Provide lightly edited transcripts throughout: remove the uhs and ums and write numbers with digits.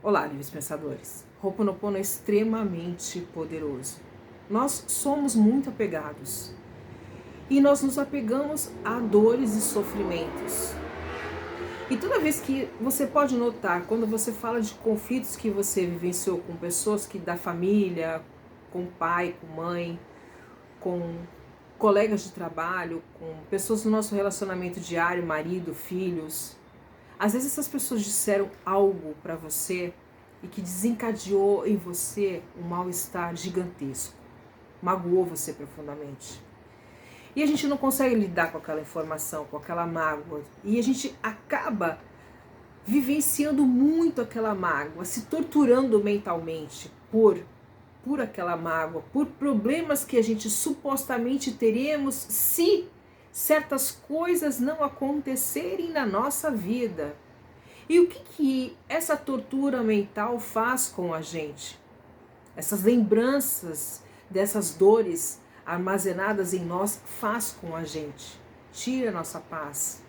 Olá, livres pensadores. Ho'oponopono é extremamente poderoso. Nós somos muito apegados e nós nos apegamos a dores e sofrimentos. E toda vez que você pode notar, quando você fala de conflitos que você vivenciou com pessoas da família, com pai, com mãe, com colegas de trabalho, com pessoas do nosso relacionamento diário, marido, filhos, às vezes essas pessoas disseram algo para você e que desencadeou em você um mal-estar gigantesco, magoou você profundamente. E a gente não consegue lidar com aquela informação, com aquela mágoa, e a gente acaba vivenciando muito aquela mágoa, se torturando mentalmente por aquela mágoa, por problemas que a gente supostamente teremos se certas coisas não acontecerem na nossa vida. E o que essa tortura mental faz com a gente? Essas lembranças dessas dores armazenadas em nós faz com a gente. Tira a nossa paz.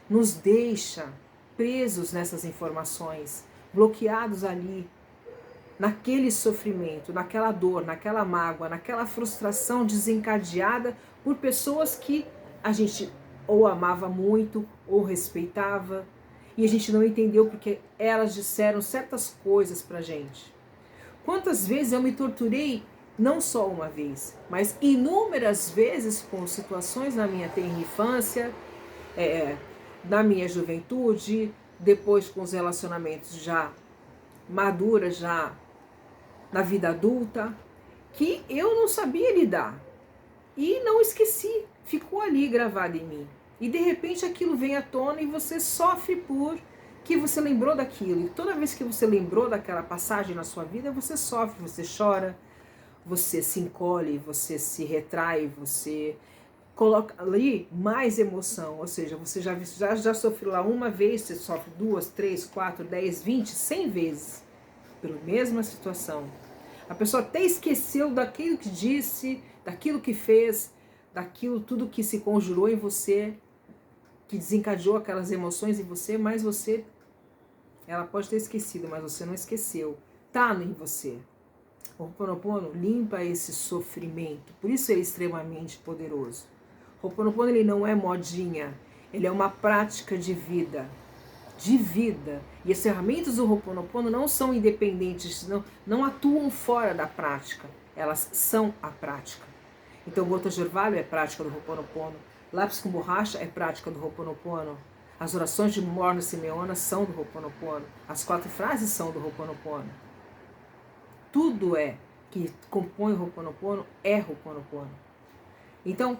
Nos deixa presos nessas informações, bloqueados ali, naquele sofrimento, naquela dor, naquela mágoa, naquela frustração desencadeada por pessoas que a gente ou amava muito ou respeitava e a gente não entendeu porque elas disseram certas coisas pra gente. Quantas vezes eu me torturei, não só uma vez, mas inúmeras vezes com situações na minha tenra infância, na minha juventude, depois com os relacionamentos já maduras, já na vida adulta, que eu não sabia lidar e não esqueci, ficou ali gravado em mim. E de repente aquilo vem à tona e você sofre por que você lembrou daquilo. E toda vez que você lembrou daquela passagem na sua vida, você sofre, você chora, você se encolhe, você se retrai, você coloca ali mais emoção. Ou seja, você já sofreu lá uma vez, você sofre 2, 3, 4, 10, 20, 100 vezes pela mesma situação. A pessoa até esqueceu daquilo que disse, daquilo que fez, daquilo tudo que se conjurou em você, que desencadeou aquelas emoções em você, mas ela pode ter esquecido, mas você não esqueceu. Tá em você. O Ho'oponopono limpa esse sofrimento, por isso ele é extremamente poderoso. O Ho'oponopono ele não é modinha, ele é uma prática de vida. E as ferramentas do Ho'oponopono não são independentes, não atuam fora da prática, elas são a prática. Então, gotas de orvalho é prática do Ho'oponopono, lápis com borracha é prática do Ho'oponopono, as orações de Morna Simeona são do Ho'oponopono, as 4 frases são do Ho'oponopono. Tudo que compõe o Ho'oponopono é Ho'oponopono. Então,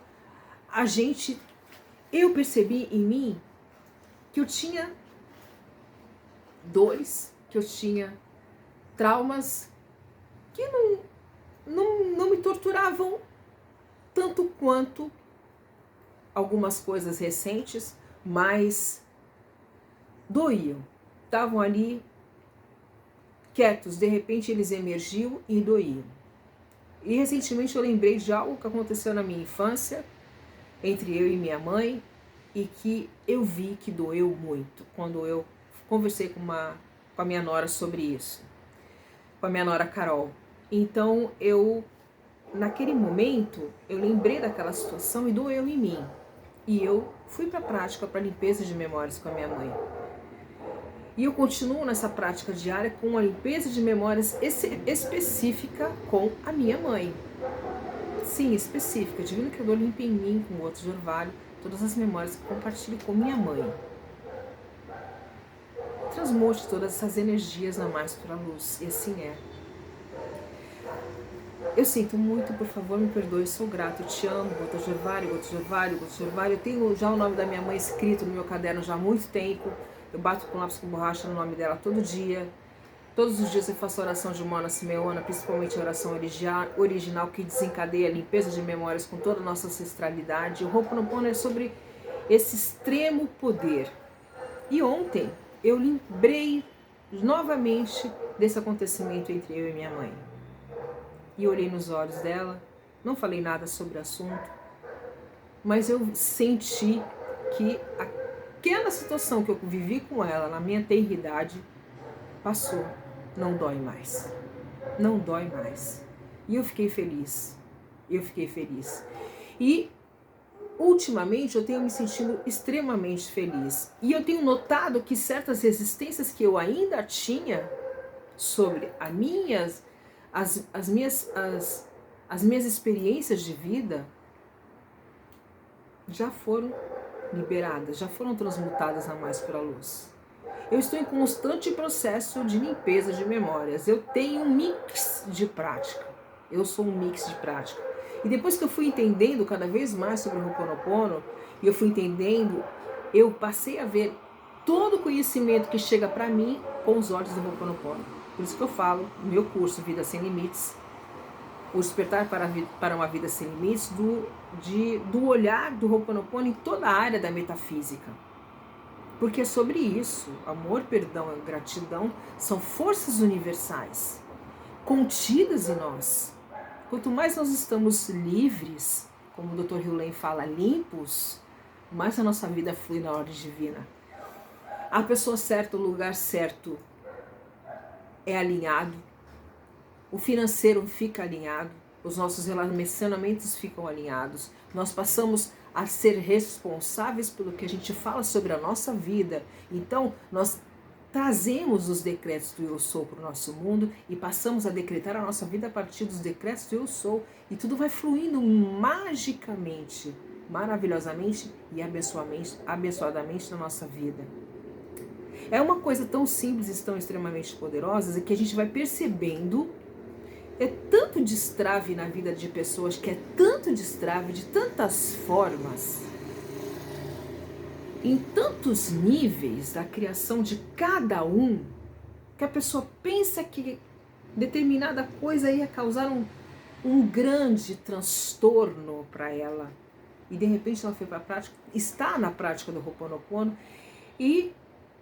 eu percebi em mim que eu tinha dores, que eu tinha traumas que não me torturavam tanto quanto algumas coisas recentes, mas doíam. Estavam ali quietos, de repente eles emergiam e doíam. E recentemente eu lembrei de algo que aconteceu na minha infância, entre eu e minha mãe, e que eu vi que doeu muito quando eu conversei com a minha nora sobre isso, com a minha nora Carol. Então naquele momento, eu lembrei daquela situação e doeu em mim. E eu fui para a prática, para limpeza de memórias com a minha mãe. E eu continuo nessa prática diária com a limpeza de memórias específica com a minha mãe. Sim, específica. Divino Criador limpa em mim, com gotas de orvalho, todas as memórias que compartilho com minha mãe. Transmute todas essas energias na mais pura luz. E assim é. Eu sinto muito, por favor, me perdoe, sou grato, eu te amo, gotas de orvalho, gotas de orvalho, gotas de orvalho. Eu tenho já o nome da minha mãe escrito no meu caderno já há muito tempo. Eu bato com lápis com borracha no nome dela todo dia. Todos os dias eu faço a oração de Morna Simeona, principalmente a oração original que desencadeia a limpeza de memórias com toda a nossa ancestralidade. O Ho'oponopono é sobre esse extremo poder. E ontem eu lembrei novamente desse acontecimento entre eu e minha mãe. E olhei nos olhos dela, não falei nada sobre o assunto, mas eu senti que aquela situação que eu vivi com ela na minha tenra idade passou. não dói mais. Não dói mais. E eu fiquei feliz. E ultimamente eu tenho me sentido extremamente feliz. E eu tenho notado que certas resistências que eu ainda tinha sobre as minhas experiências de vida já foram liberadas, já foram transmutadas a mais pela luz. Eu estou em constante processo de limpeza de memórias. Eu tenho um mix de prática. Eu sou um mix de prática. E depois que eu fui entendendo cada vez mais sobre o Ho'oponopono, e eu fui entendendo, eu passei a ver todo o conhecimento que chega para mim com os olhos do Ho'oponopono. Por isso que eu falo, no meu curso Vida Sem Limites, o Despertar para uma Vida Sem Limites, do olhar do Ho'oponopono em toda a área da metafísica. Porque é sobre isso. Amor, perdão e gratidão são forças universais, contidas em nós. Quanto mais nós estamos livres, como o Dr. Hugh fala, limpos, mais a nossa vida flui na ordem divina. A pessoa certa, o lugar certo é alinhado, o financeiro fica alinhado, os nossos relacionamentos ficam alinhados, nós passamos a ser responsáveis pelo que a gente fala sobre a nossa vida. Então, nós trazemos os decretos do Eu Sou para o nosso mundo e passamos a decretar a nossa vida a partir dos decretos do Eu Sou. E tudo vai fluindo magicamente, maravilhosamente e abençoadamente na nossa vida. É uma coisa tão simples e tão extremamente poderosa que a gente vai percebendo. É tanto destrave na vida de pessoas, que é tanto destrave de tantas formas, em tantos níveis da criação de cada um, que a pessoa pensa que determinada coisa ia causar um grande transtorno para ela. E de repente ela foi para a prática, está na prática do Ho'oponopono, e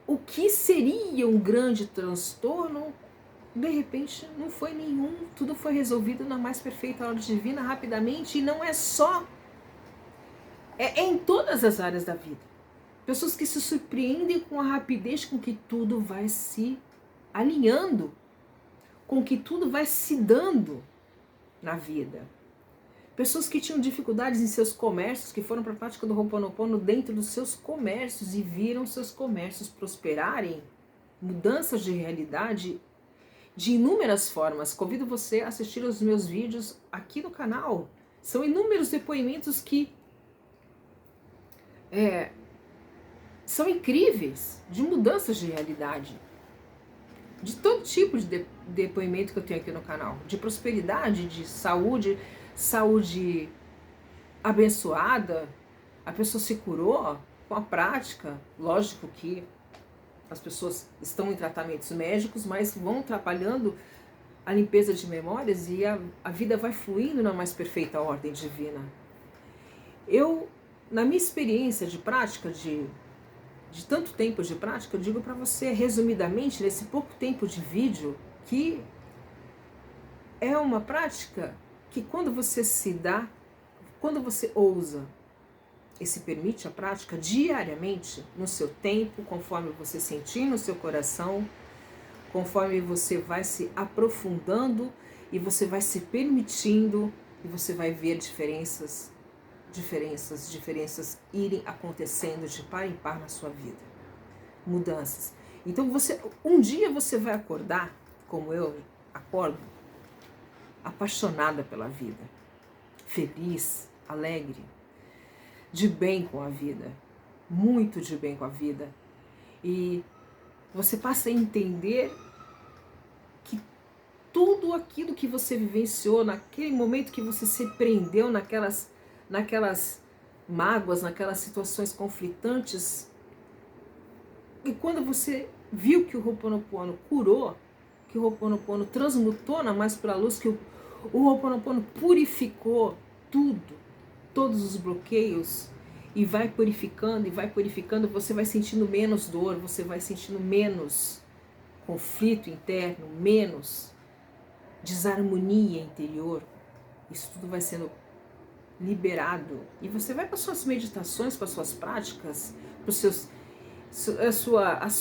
o que seria um grande transtorno, de repente não foi nenhum, tudo foi resolvido na mais perfeita ordem divina, rapidamente. E não é só, é em todas as áreas da vida. Pessoas que se surpreendem com a rapidez com que tudo vai se alinhando, com que tudo vai se dando na vida. Pessoas que tinham dificuldades em seus comércios, que foram para a prática do Ho'oponopono dentro dos seus comércios e viram seus comércios prosperarem, mudanças de realidade de inúmeras formas. Convido você a assistir aos meus vídeos aqui no canal. São inúmeros depoimentos que são incríveis, de mudanças de realidade. De todo tipo de depoimento que eu tenho aqui no canal. De prosperidade, de saúde abençoada. A pessoa se curou com a prática. Lógico que as pessoas estão em tratamentos médicos, mas vão atrapalhando a limpeza de memórias e a vida vai fluindo na mais perfeita ordem divina. Eu, na minha experiência de prática, de tanto tempo de prática, eu digo para você, resumidamente, nesse pouco tempo de vídeo, que é uma prática que quando você se dá, quando você ousa e se permite a prática diariamente, no seu tempo, conforme você sentir no seu coração, conforme você vai se aprofundando e você vai se permitindo, e você vai ver diferenças irem acontecendo de par em par na sua vida. Mudanças. Então um dia você vai acordar, como eu acordo, apaixonada pela vida, feliz, alegre, de bem com a vida, muito de bem com a vida. E você passa a entender que tudo aquilo que você vivenciou, naquele momento que você se prendeu naquelas mágoas, naquelas situações conflitantes, e quando você viu que o Ho'oponopono curou, que o Ho'oponopono transmutou na mais pura luz, que o Ho'oponopono purificou todos os bloqueios, e vai purificando, você vai sentindo menos dor, você vai sentindo menos conflito interno, menos desarmonia interior. Isso tudo vai sendo liberado. E você vai para as suas meditações, para as suas práticas, para as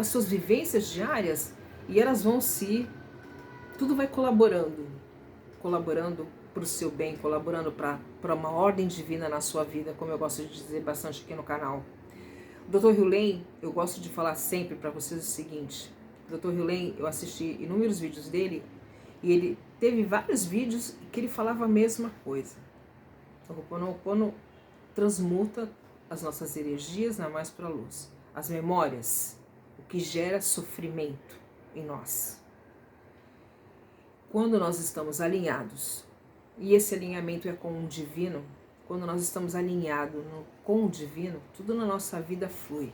suas vivências diárias, E elas vão tudo vai colaborando para o seu bem, colaborando para uma ordem divina na sua vida, como eu gosto de dizer bastante aqui no canal. O Dr. Hugh, eu gosto de falar sempre para vocês o seguinte: o Dr. Hugh, eu assisti inúmeros vídeos dele e ele teve vários vídeos que ele falava a mesma coisa. O Ho'oponopono transmuta as nossas energias na mais para a luz. As memórias, o que gera sofrimento em nós. Quando nós estamos alinhados, e esse alinhamento é com o divino, quando nós estamos alinhados com o divino, tudo na nossa vida flui.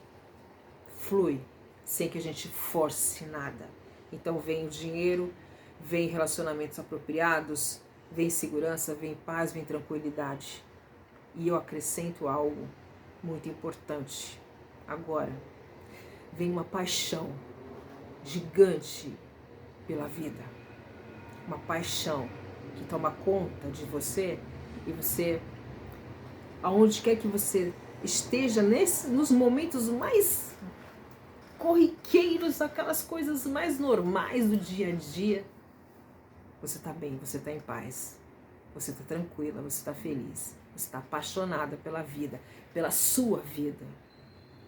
Flui, sem que a gente force nada. Então vem o dinheiro, vem relacionamentos apropriados, vem segurança, vem paz, vem tranquilidade. E eu acrescento algo muito importante. Agora, vem uma paixão gigante pela vida. Uma paixão que toma conta de você e você, aonde quer que você esteja, nos momentos mais corriqueiros, aquelas coisas mais normais do dia a dia, você está bem, você está em paz, você está tranquila, você está feliz, você está apaixonada pela vida, pela sua vida,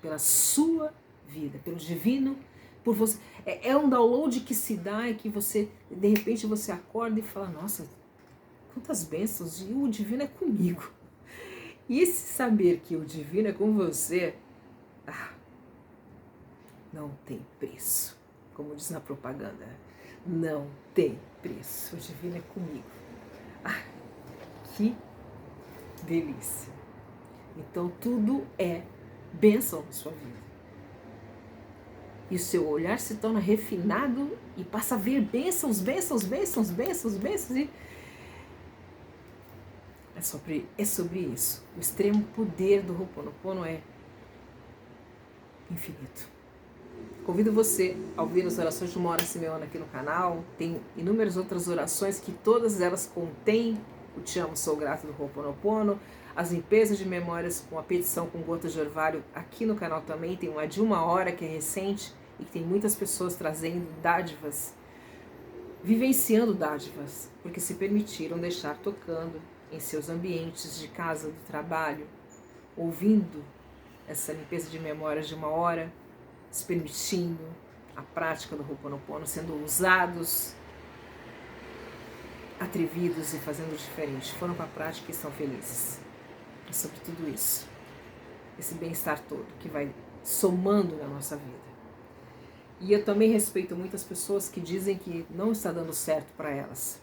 pelo divino, por você. É um download que se dá e que você, de repente, você acorda e fala: nossa, quantas bênçãos, e o divino é comigo. E esse saber que o divino é com você, não tem preço. Como diz na propaganda, não tem preço. O divino é comigo. Que delícia. Então tudo é bênção na sua vida. E o seu olhar se torna refinado e passa a ver bênçãos, bênçãos, bênçãos, bênçãos, bênçãos. E é sobre isso. O extremo poder do Ho'oponopono é infinito. Convido você a ouvir as orações de Mora Simeona aqui no canal. Tem inúmeras outras orações que todas elas contêm o Te Amo, Sou Grato do Ho'oponopono. As limpezas de memórias com a petição com gotas de orvalho aqui no canal também. Tem uma de 1 hora que é recente e que tem muitas pessoas trazendo dádivas, vivenciando dádivas, porque se permitiram deixar tocando em seus ambientes de casa, do trabalho, ouvindo essa limpeza de memórias de 1 hora, se permitindo a prática do Ho'oponopono, sendo ousados, atrevidos e fazendo diferente. Foram para a prática e estão felizes. É sobre tudo isso. Esse bem-estar todo que vai somando na nossa vida. E eu também respeito muitas pessoas que dizem que não está dando certo para elas.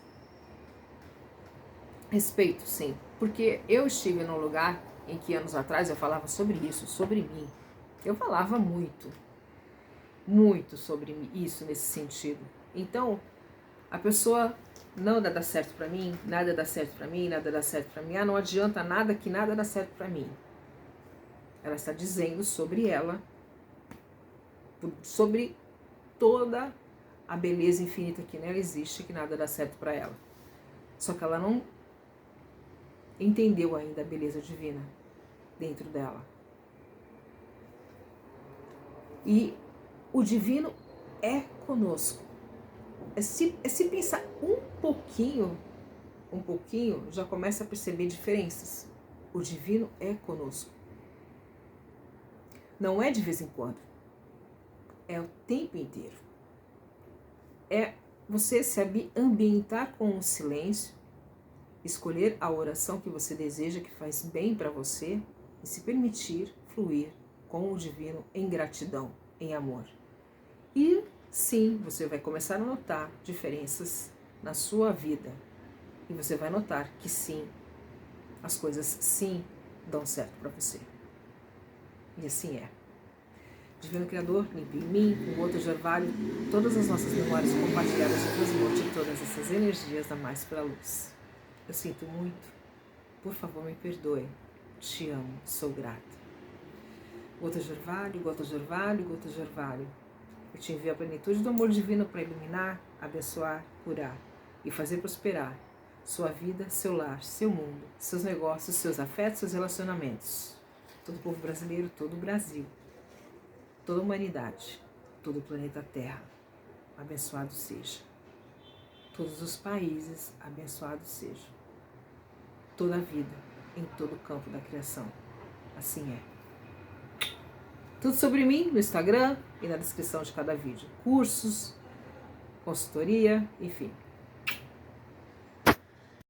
Respeito, sim. Porque eu estive num lugar em que anos atrás eu falava sobre isso, sobre mim. Eu falava muito sobre isso nesse sentido. Então, a pessoa não dá certo para mim, nada dá certo para mim, nada dá certo para mim. Não adianta nada que nada dá certo para mim. Ela está dizendo sobre ela, sobre toda a beleza infinita que nela existe, que nada dá certo para ela. Só que ela não entendeu ainda a beleza divina dentro dela. E o divino é conosco. É se pensar um pouquinho, já começa a perceber diferenças. O divino é conosco. Não é de vez em quando. É o tempo inteiro. É você se ambientar com o silêncio, escolher a oração que você deseja, que faz bem para você, e se permitir fluir com o divino em gratidão, em amor. E sim, você vai começar a notar diferenças na sua vida. E você vai notar que sim, as coisas sim dão certo para você. E assim é. Divino Criador, limpe em mim, com gotas de orvalho, todas as nossas memórias compartilhadas e transmute todas essas energias da mais para a luz. Eu sinto muito. Por favor, me perdoe. Te amo, sou grata. Gotas de orvalho, gotas de orvalho, gotas de orvalho. Eu te envio a plenitude do amor divino para iluminar, abençoar, curar e fazer prosperar sua vida, seu lar, seu mundo, seus negócios, seus afetos, seus relacionamentos. Todo o povo brasileiro, todo o Brasil, toda a humanidade, todo o planeta Terra. abençoado seja. Todos os países, abençoado seja. Toda a vida, em todo o campo da criação. Assim é. Tudo sobre mim no Instagram e na descrição de cada vídeo. Cursos, consultoria, enfim.